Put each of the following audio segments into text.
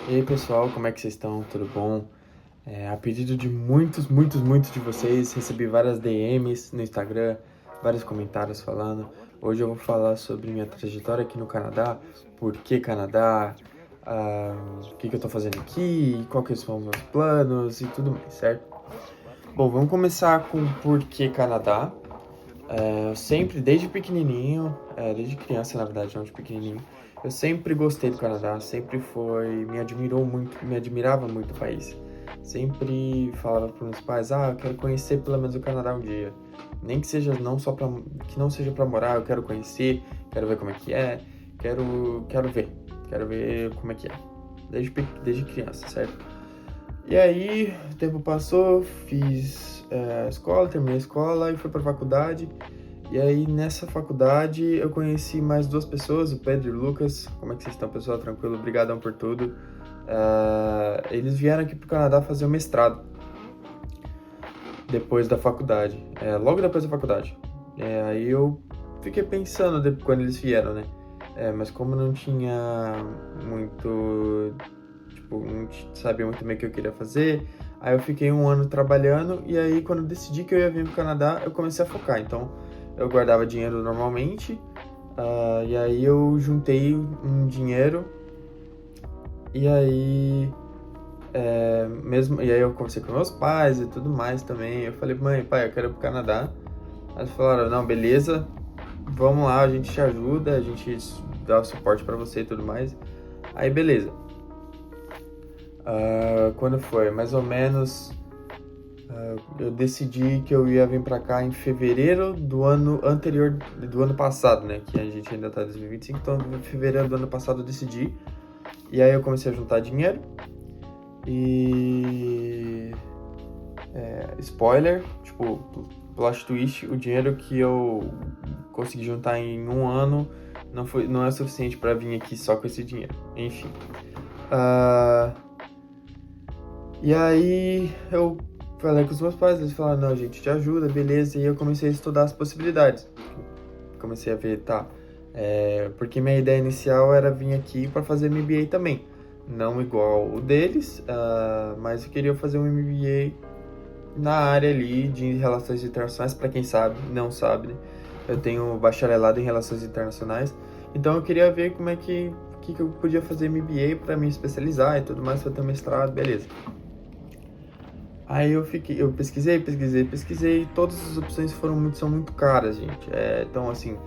E aí pessoal, como é que vocês estão? Tudo bom? A pedido de muitos de vocês, recebi várias DMs no Instagram, vários comentários falando. Hoje eu vou falar sobre minha trajetória aqui no Canadá, por que Canadá, o que eu tô fazendo aqui, quais que são os meus planos e tudo mais, certo? Bom, vamos começar com por que Canadá. Eu sempre, desde pequenininho, desde criança na verdade, não de pequenininho, eu sempre gostei do Canadá, me admirava muito o país. Sempre falava para meus pais, eu quero conhecer pelo menos o Canadá um dia. Nem que seja que não seja para morar, eu quero conhecer, quero ver como é que é, quero ver como é que é. Desde criança, certo? E aí, o tempo passou, fiz a escola, terminei a escola e fui para a faculdade. E aí, nessa faculdade, eu conheci mais duas pessoas, o Pedro e o Lucas. Como é que vocês estão, pessoal? Tranquilo? Obrigadão por tudo. Eles vieram aqui pro Canadá fazer o mestrado, depois da faculdade. Logo depois da faculdade. Aí eu fiquei pensando quando eles vieram, né? Mas como não tinha muito... Tipo, não sabia muito bem o que eu queria fazer. Aí eu fiquei um ano trabalhando e aí quando eu decidi que eu ia vir pro Canadá, eu comecei a focar. Então, eu guardava dinheiro normalmente, e aí eu juntei um dinheiro e aí e aí eu conversei com meus pais e tudo mais também. Eu falei, mãe, pai, eu quero ir pro Canadá. Aí eles falaram, não, beleza, vamos lá, a gente te ajuda, a gente dá o suporte pra você e tudo mais. Aí beleza. Quando foi? Mais ou menos, eu decidi que eu ia vir pra cá em fevereiro do ano anterior, do ano passado, né? Que a gente ainda tá em 2025, então em fevereiro do ano passado eu decidi. E aí eu comecei a juntar dinheiro. E... spoiler, tipo, plot twist, o dinheiro que eu consegui juntar em um ano não é suficiente pra vir aqui só com esse dinheiro. Enfim. E aí eu falei com os meus pais, eles falaram, não, a gente te ajuda, beleza. E eu comecei a estudar as possibilidades. Comecei a ver, porque minha ideia inicial era vir aqui para fazer MBA também. Não igual o deles, mas eu queria fazer um MBA na área ali de relações internacionais, para quem sabe, não sabe, né? Eu tenho bacharelado em relações internacionais, então eu queria ver como é que eu podia fazer MBA para me especializar e tudo mais, para ter mestrado, beleza. Aí eu pesquisei, todas as opções são muito caras, gente. Então, assim,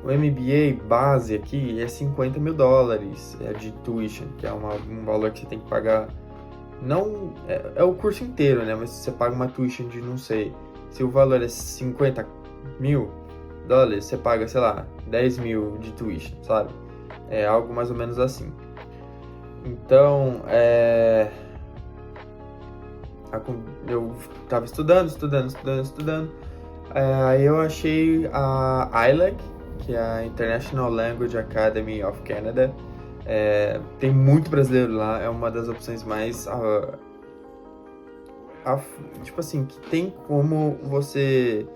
o MBA base aqui é $50.000 de tuition, que é um valor que você tem que pagar. Não, é o curso inteiro, né? Mas se você paga uma tuition de, não sei, se o valor é $50.000, você paga, sei lá, 10 mil de tuition, sabe? É algo mais ou menos assim. Então, eu tava estudando. Aí eu achei a ILAC, que é a International Language Academy of Canada. Tem muito brasileiro lá, é uma das opções mais, tipo assim, que tem como você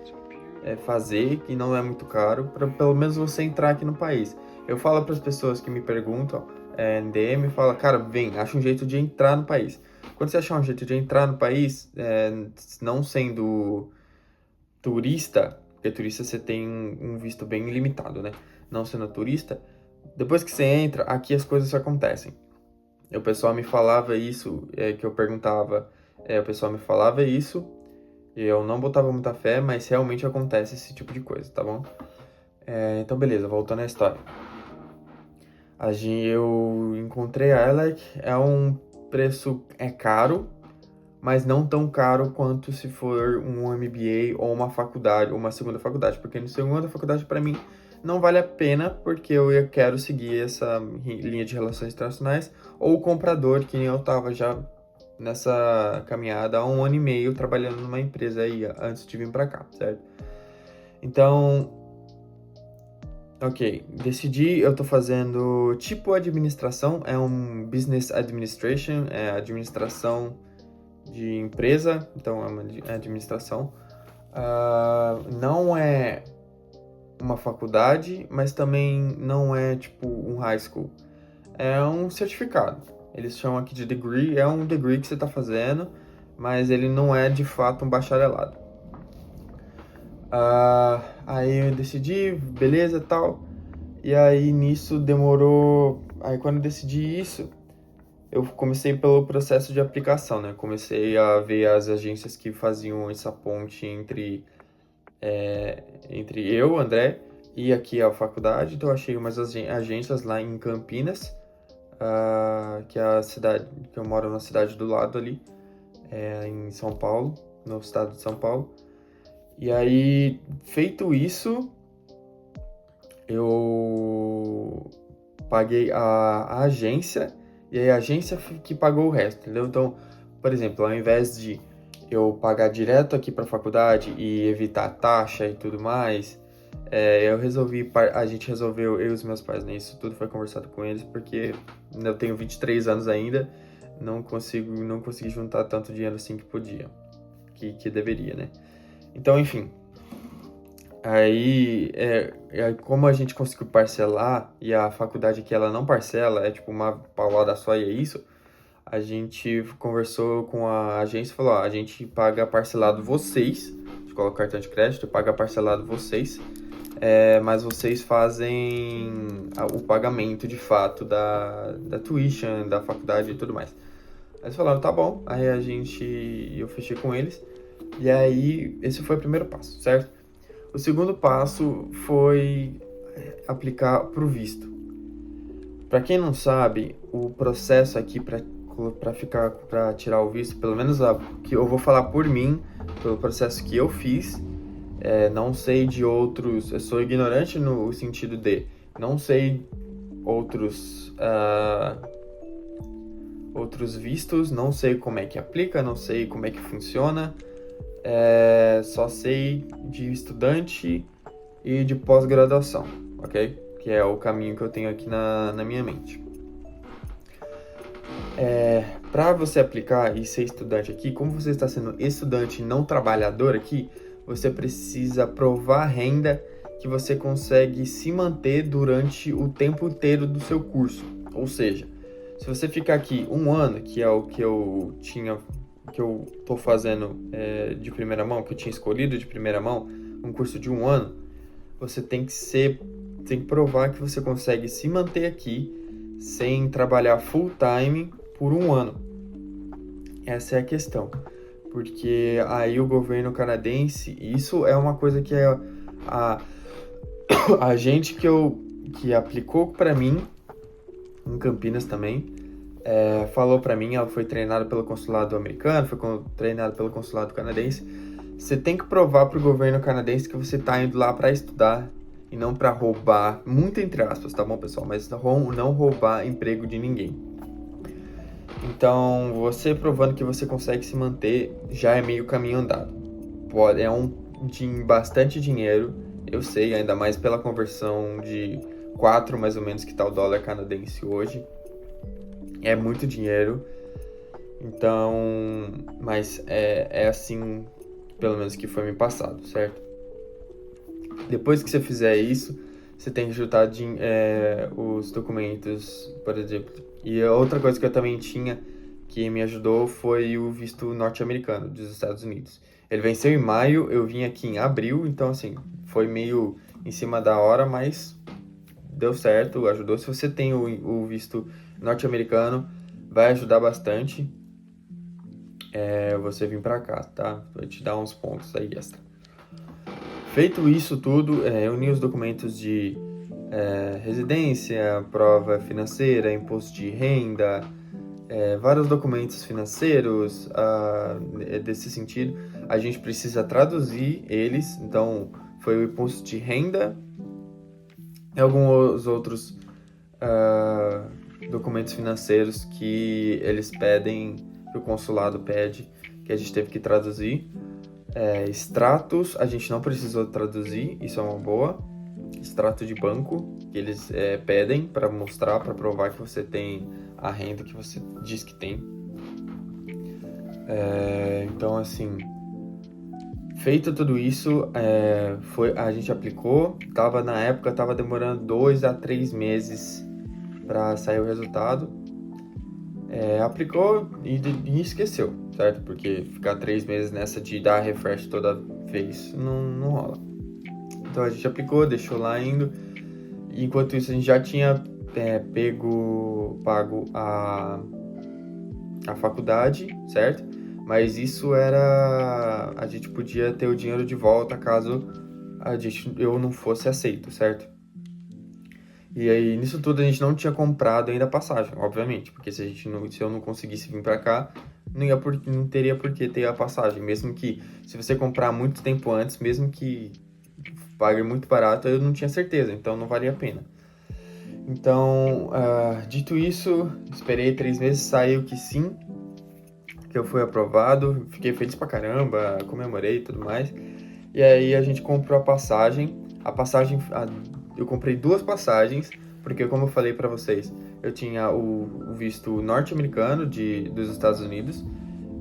fazer, que não é muito caro, para pelo menos você entrar aqui no país. Eu falo para as pessoas que me perguntam, em DM, fala, cara, vem, acha um jeito de entrar no país. Quando você achar um jeito de entrar no país, não sendo turista, porque turista você tem um visto bem limitado, né? Não sendo turista, depois que você entra, aqui as coisas acontecem. O pessoal me falava isso, que eu perguntava, o pessoal me falava isso, e eu não botava muita fé, mas realmente acontece esse tipo de coisa, tá bom? Então beleza, voltando à história. Eu encontrei a Alec, é um preço caro, mas não tão caro quanto se for um MBA ou uma faculdade, ou uma segunda faculdade, porque na segunda faculdade para mim não vale a pena, porque quero seguir essa linha de relações internacionais, ou o comprador, que nem eu tava já nessa caminhada há um ano e meio trabalhando numa empresa aí antes de vir para cá, certo? Então, ok, decidi, eu tô fazendo tipo administração, é um business administration, é administração de empresa, então é uma administração. Não é uma faculdade, mas também não é tipo um high school. É um certificado. Eles chamam aqui de degree, é um degree que você está fazendo, mas ele não é de fato um bacharelado. Aí eu decidi, beleza, tal. E aí nisso demorou. Aí quando eu decidi isso, eu comecei pelo processo de aplicação, né? Comecei a ver as agências que faziam essa ponte entre eu, André, e aqui a faculdade. Então eu achei umas agências lá em Campinas, que é a cidade, que eu moro na cidade do lado ali, em São Paulo, no estado de São Paulo. E aí, feito eu paguei a agência, e aí a agência que pagou o resto, entendeu? Então, por exemplo, ao invés de eu pagar direto aqui para a faculdade e evitar taxa e tudo mais, a gente resolveu, eu e os meus pais, né? Isso tudo foi conversado com eles, porque eu tenho 23 anos ainda, não consegui juntar tanto dinheiro assim que podia, que deveria, né? Então, enfim, aí, como a gente conseguiu parcelar e a faculdade aqui ela não parcela, é tipo uma paulada só e é isso, a gente conversou com a agência e falou, ó, a gente paga parcelado vocês, a gente coloca o cartão de crédito, paga parcelado vocês, mas vocês fazem o pagamento de fato da tuition, da faculdade e tudo mais. Aí eles falaram, tá bom, aí eu fechei com eles, e aí esse foi o primeiro passo, certo? O segundo passo foi aplicar para o visto. Para quem não sabe, o processo aqui para tirar o visto, pelo menos que eu vou falar por mim, pelo processo que eu fiz, não sei de outros, eu sou ignorante no sentido de não sei outros vistos, não sei como é que aplica, não sei como é que funciona. Só sei de estudante e de pós-graduação, ok? Que é o caminho que eu tenho aqui na minha mente. Para você aplicar e ser estudante aqui, como você está sendo estudante não trabalhador aqui, você precisa provar renda que você consegue se manter durante o tempo inteiro do seu curso. Ou seja, se você ficar aqui um ano, que é o que eu tô fazendo de primeira mão, que eu tinha escolhido de primeira mão, um curso de um ano, você tem que provar que você consegue se manter aqui sem trabalhar full time por um ano. Essa é a questão, porque aí o governo canadense, isso é uma coisa que a gente que aplicou para mim em Campinas também, falou para mim, ela foi treinada pelo consulado americano, foi treinada pelo consulado canadense. Você tem que provar para o governo canadense que você está indo lá para estudar e não para roubar, muito entre aspas, tá bom, pessoal? Mas não roubar emprego de ninguém. Então, você provando que você consegue se manter já é meio caminho andado. Bastante dinheiro, eu sei, ainda mais pela conversão de 4 mais ou menos que tá o dólar canadense hoje. É muito dinheiro, então, mas é assim, pelo menos que foi me passado, certo? Depois que você fizer isso, você tem que juntar os documentos, por exemplo. E outra coisa que eu também tinha, que me ajudou, foi o visto norte-americano dos Estados Unidos. Ele venceu em maio, eu vim aqui em abril, então assim, foi meio em cima da hora, mas deu certo, ajudou. Se você tem o visto norte-americano, vai ajudar bastante você vir para cá, tá? Vai te dar uns pontos aí extra. Feito isso tudo, eu uni os documentos de residência, prova financeira, imposto de renda, vários documentos financeiros desse sentido. A gente precisa traduzir eles, então foi o imposto de renda e alguns outros documentos financeiros que eles pedem, que o consulado pede, que a gente teve que traduzir. Extratos, a gente não precisou traduzir, isso é uma boa. Extrato de banco, que eles pedem para mostrar, para provar que você tem a renda que você diz que tem. Então, assim, feito tudo isso, a gente aplicou, na época estava demorando 2 a 3 meses para sair o resultado. aplicou e esqueceu, certo? Porque ficar 3 meses nessa de dar refresh toda vez não rola. Então a gente aplicou, deixou lá indo. Enquanto isso a gente já tinha pago a faculdade, certo? Mas isso era... A gente podia ter o dinheiro de volta caso eu não fosse aceito, certo? E aí, nisso tudo, a gente não tinha comprado ainda a passagem, obviamente. Porque se eu não conseguisse vir pra cá, não teria por que ter a passagem. Mesmo que, se você comprar muito tempo antes, mesmo que pague muito barato, eu não tinha certeza. Então, não valia a pena. Então, dito isso, esperei 3 meses, saiu que sim, que eu fui aprovado, fiquei feliz pra caramba, comemorei e tudo mais. E aí a gente comprou a passagem. Eu comprei 2 passagens, porque como eu falei pra vocês, eu tinha o visto norte-americano dos Estados Unidos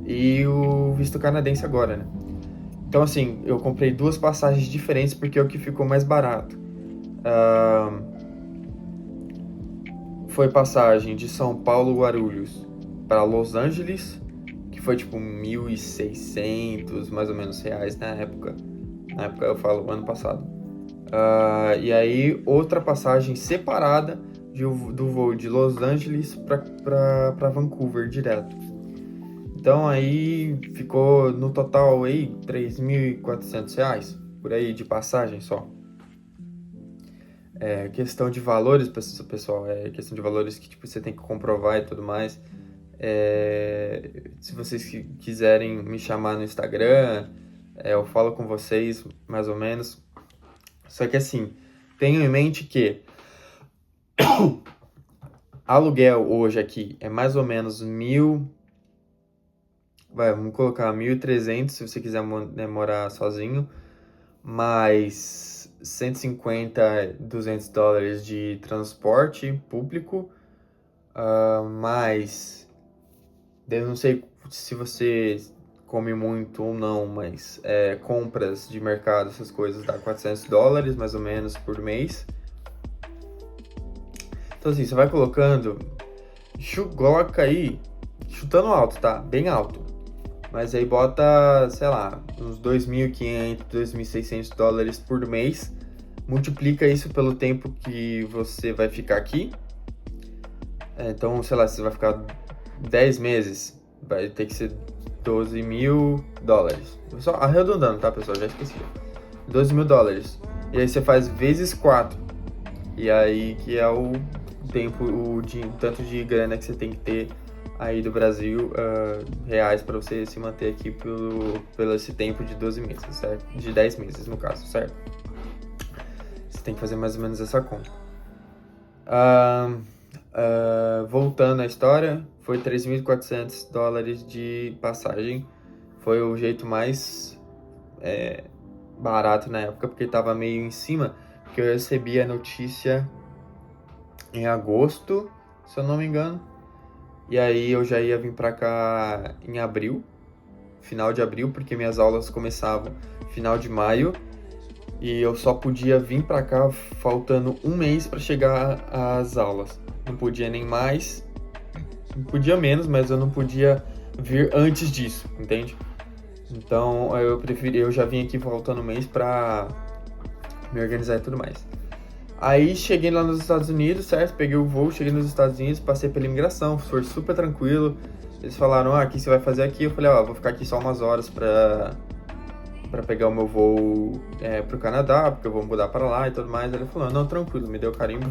e o visto canadense agora, né? Então assim, eu comprei 2 passagens diferentes porque é o que ficou mais barato. Foi passagem de São Paulo, Guarulhos, para Los Angeles, que foi tipo 1.600 mais ou menos reais na época. Na época eu falo ano passado. E aí outra passagem separada do voo de Los Angeles para Vancouver direto. Então aí ficou no total aí R$ 3.400 por aí de passagem só. Questão de valores, pessoal, questão de valores que tipo, você tem que comprovar e tudo mais. Se vocês quiserem me chamar no Instagram, eu falo com vocês mais ou menos. Só que assim, tenham em mente que aluguel hoje aqui é mais ou menos 1.000, vamos colocar 1.300 se você quiser morar sozinho, mais 150, $200 de transporte público, mais, eu não sei se você come muito ou não, mas compras de mercado, essas coisas, dá $400 mais ou menos por mês. Então assim, você vai colocando, coloca aí, chutando alto, tá? Bem alto. Mas aí bota, sei lá, uns $2.500, $2.600 por mês. Multiplica isso pelo tempo que você vai ficar aqui. Então, sei lá, você vai ficar 10 meses, vai ter que ser $12.000. Só arredondando, tá, pessoal? Já esqueci. $12.000. E aí você faz vezes 4. E aí que é o tempo, tanto de grana que você tem que ter aí do Brasil, reais, para você se manter aqui pelo esse tempo de 12 meses, certo? De 10 meses, no caso, certo? Você tem que fazer mais ou menos essa conta. Voltando à história, foi $3.400 de passagem. Foi o jeito mais barato na época, porque estava meio em cima, porque eu recebi a notícia em agosto, se eu não me engano. E aí eu já ia vir pra cá em abril, final de abril, porque minhas aulas começavam final de maio. E eu só podia vir pra cá faltando um mês pra chegar às aulas. Não podia nem mais, não podia menos, mas eu não podia vir antes disso, entende? Então eu já vim aqui faltando um mês pra me organizar e tudo mais. Aí cheguei lá nos Estados Unidos, certo? Peguei o voo, cheguei nos Estados Unidos, passei pela imigração, foi super tranquilo. Eles falaram, o que você vai fazer aqui? Eu falei, vou ficar aqui só umas horas pra pegar o meu voo pro Canadá, porque eu vou mudar para lá e tudo mais. Ele falou, não, tranquilo, me deu carimbo,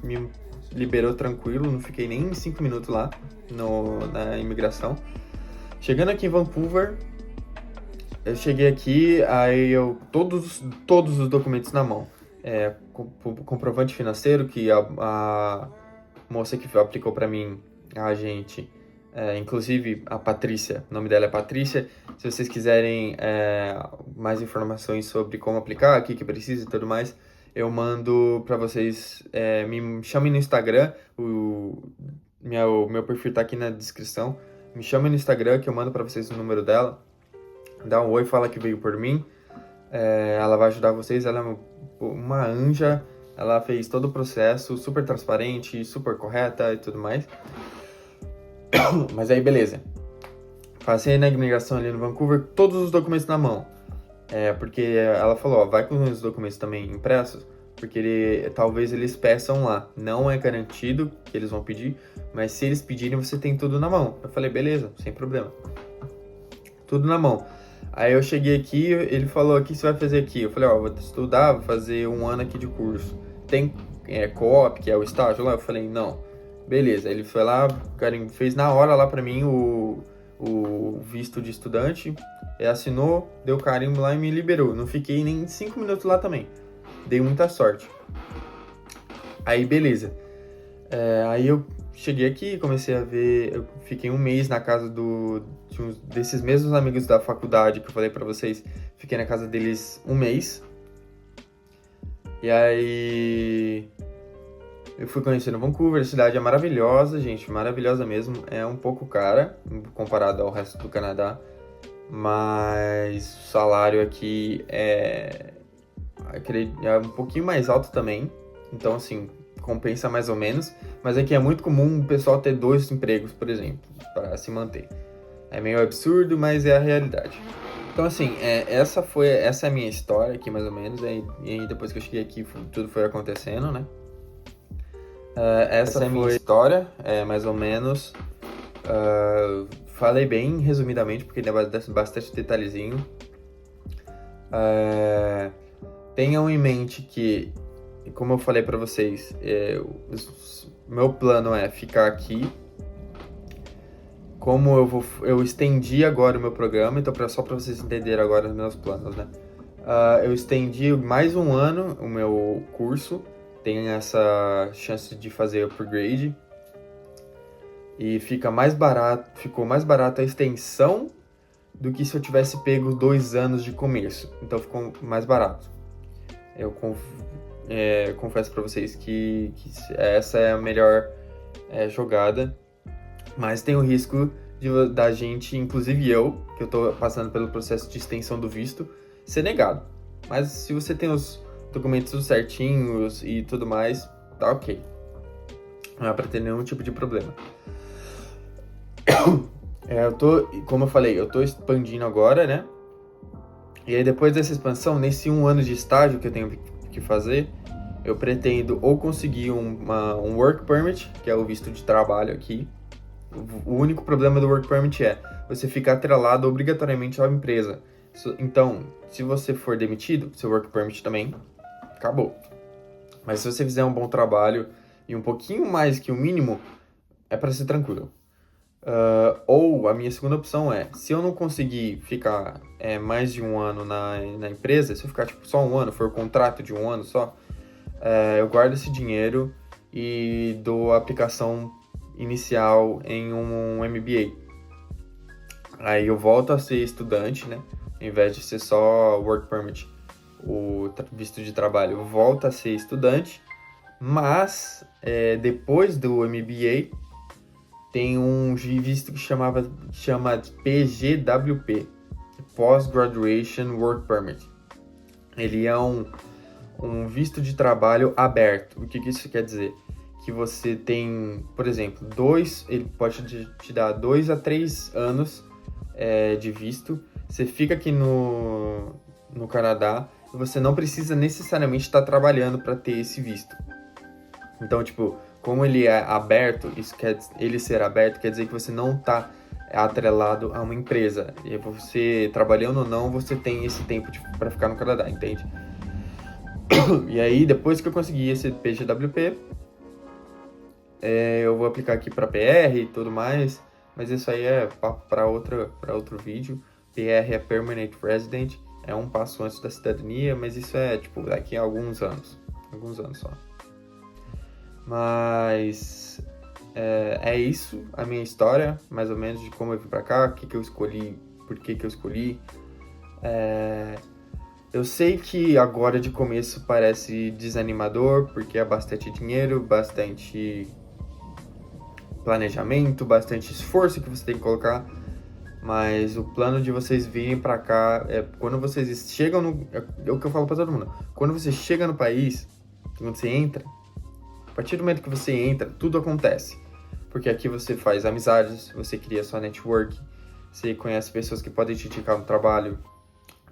me liberou tranquilo, não fiquei nem 5 minutos lá na imigração. Chegando aqui em Vancouver, eu cheguei aqui, aí todos os documentos na mão. Comprovante financeiro, que a moça que aplicou para mim, a agente, inclusive a Patrícia, o nome dela é Patrícia. Se vocês quiserem mais informações sobre como aplicar, o que precisa e tudo mais, eu mando para vocês. Me chamem no Instagram, meu perfil tá aqui na descrição. Me chamem no Instagram que eu mando para vocês o número dela. Dá um oi, fala que veio por mim. Ela vai ajudar vocês, ela é uma anja. Ela fez todo o processo super transparente, super correta e tudo mais. Mas aí, beleza. Passei na imigração ali no Vancouver, todos os documentos na mão. Porque ela falou, ó, vai com os documentos também impressos, porque talvez eles peçam lá. Não é garantido que eles vão pedir, mas se eles pedirem, você tem tudo na mão. Eu falei, beleza, sem problema. Tudo na mão. Aí eu cheguei aqui, ele falou, o que você vai fazer aqui? Eu falei, ó, vou estudar, vou fazer 1 ano aqui de curso. Tem co-op, que é o estágio lá? Eu falei, não. Beleza, ele foi lá, o cara fez na hora lá pra mim o visto de estudante, assinou, deu carimbo lá e me liberou. Não fiquei nem 5 minutos lá também. Dei muita sorte. Aí, beleza. Aí eu cheguei aqui, comecei a ver, eu fiquei 1 mês na casa desses mesmos amigos da faculdade que eu falei pra vocês. Fiquei na casa deles 1 mês. E aí eu fui conhecendo Vancouver, a cidade é maravilhosa, gente, maravilhosa mesmo. É um pouco cara comparado ao resto do Canadá, mas o salário aqui é um pouquinho mais alto também. Então, assim, compensa mais ou menos. Mas aqui é muito comum o pessoal ter 2 empregos, por exemplo, para se manter. É meio absurdo, mas é a realidade. Então, assim, essa é a minha história aqui, mais ou menos. E aí, depois que eu cheguei aqui, tudo foi acontecendo, né? Essa é a minha história, mais ou menos. Falei bem resumidamente, porque tem bastante detalhezinho. Tenham em mente que, como eu falei pra vocês, meu plano é ficar aqui. Como eu estendi agora o meu programa, então só para vocês entenderem agora os meus planos, né? Eu estendi mais 1 ano o meu curso, tem essa chance de fazer upgrade e ficou mais barato a extensão do que se eu tivesse pego 2 anos de começo, então ficou mais barato. Eu confesso para vocês que essa é a melhor jogada. Mas tem o risco da gente, inclusive eu, que eu tô passando pelo processo de extensão do visto, ser negado. Mas se você tem os documentos certinhos e tudo mais, tá ok. Não é pra ter nenhum tipo de problema. Como eu falei, eu tô expandindo agora, né? E aí depois dessa expansão, nesse 1 ano de estágio que eu tenho que fazer, eu pretendo ou conseguir um work permit, que é o visto de trabalho aqui. O único problema do work permit é você ficar atrelado obrigatoriamente à empresa. Então, se você for demitido, seu work permit também acabou. Mas se você fizer um bom trabalho e um pouquinho mais que o mínimo, é para ser tranquilo. Ou a minha segunda opção é, se eu não conseguir ficar mais de 1 ano na empresa, se eu ficar tipo só 1 ano, for contrato de 1 ano só, eu guardo esse dinheiro e dou a aplicação inicial em um MBA. Aí eu volto a ser estudante, né? Ao invés de ser só work permit, o visto de trabalho, eu volto a ser estudante, mas depois do MBA tem um visto que chama PGWP, Post-Graduation Work Permit. Ele é um visto de trabalho aberto. O que isso quer dizer? Que você tem, por exemplo, ele pode te dar 2 a 3 anos de visto. Você fica aqui no Canadá e você não precisa necessariamente estar trabalhando para ter esse visto. Então, tipo, como ele é aberto, ele ser aberto quer dizer que você não está atrelado a uma empresa. E você, trabalhando ou não, você tem esse tempo para ficar no Canadá, entende? E aí, depois que eu conseguir esse PGWP, eu vou aplicar aqui para PR e tudo mais, mas isso aí é papo para outro vídeo. PR é Permanent Resident, é um passo antes da cidadania, mas isso é tipo daqui a alguns anos só. Mas é isso a minha história, mais ou menos, de como eu vim para cá, o que eu escolhi, por que eu escolhi. Eu sei que agora de começo parece desanimador, porque é bastante dinheiro, bastante planejamento, bastante esforço que você tem que colocar, mas o plano de vocês virem pra cá quando vocês chegam é o que eu falo pra todo mundo, quando você chega no país, quando você entra, a partir do momento que você entra, tudo acontece. porque aqui você faz amizades, você cria sua network, você conhece pessoas que podem te indicar no trabalho,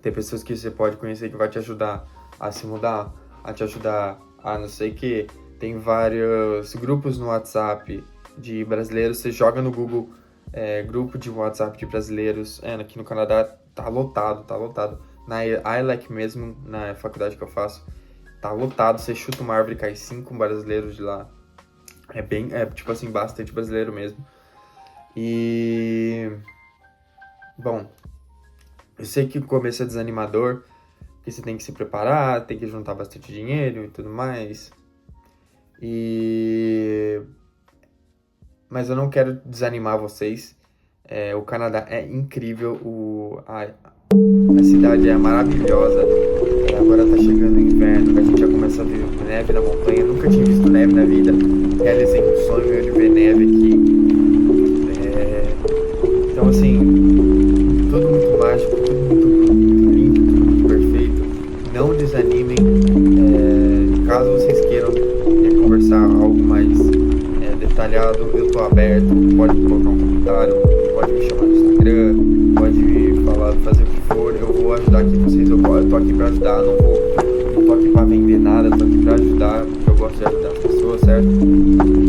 tem pessoas que você pode conhecer que vai te ajudar a se mudar, a te ajudar a não sei o que. Tem vários grupos no WhatsApp de brasileiros, você joga no Google, grupo de WhatsApp de brasileiros, aqui no Canadá tá lotado. Na ILEC mesmo, na faculdade que eu faço, tá lotado, você chuta uma árvore e cai 5 brasileiros de lá. Tipo assim, bastante brasileiro mesmo. E... Bom, eu sei que o começo é desanimador, porque você tem que se preparar, tem que juntar bastante dinheiro e tudo mais. Mas eu não quero desanimar vocês. O Canadá é incrível, a cidade é maravilhosa. Agora tá chegando o inverno, a gente já começa a ver neve na montanha. Eu nunca tinha visto neve na vida. Realizei um sonho meu de ver neve aqui. Então, assim, tudo muito mágico, tudo muito lindo, tudo muito perfeito. Não desanimem. Caso vocês queiram conversar algo mais detalhado, eu tô aberto. Pode colocar um comentário, pode me chamar no Instagram, pode falar, fazer o que for. Eu vou ajudar aqui vocês. Eu tô aqui pra ajudar, não tô aqui pra vender nada, eu tô aqui pra ajudar, porque eu gosto de ajudar as pessoas, certo?